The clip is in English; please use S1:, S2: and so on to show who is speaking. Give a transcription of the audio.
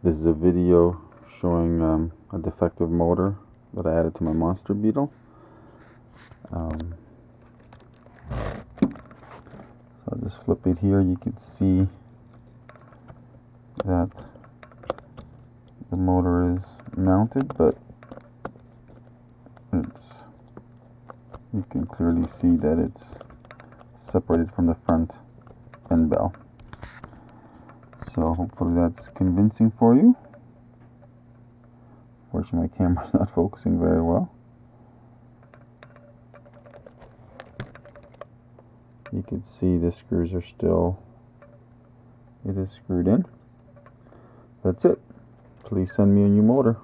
S1: This is a video showing a defective motor that I added to my Monster Beetle. So I'll just flip it here. You can see that the motor is mounted, but you can clearly see that it's separated from the front end bell. So hopefully that's convincing for you. Unfortunately, my camera's not focusing very well. You can see the screws are still, it is screwed in. That's it. Please send me a new motor.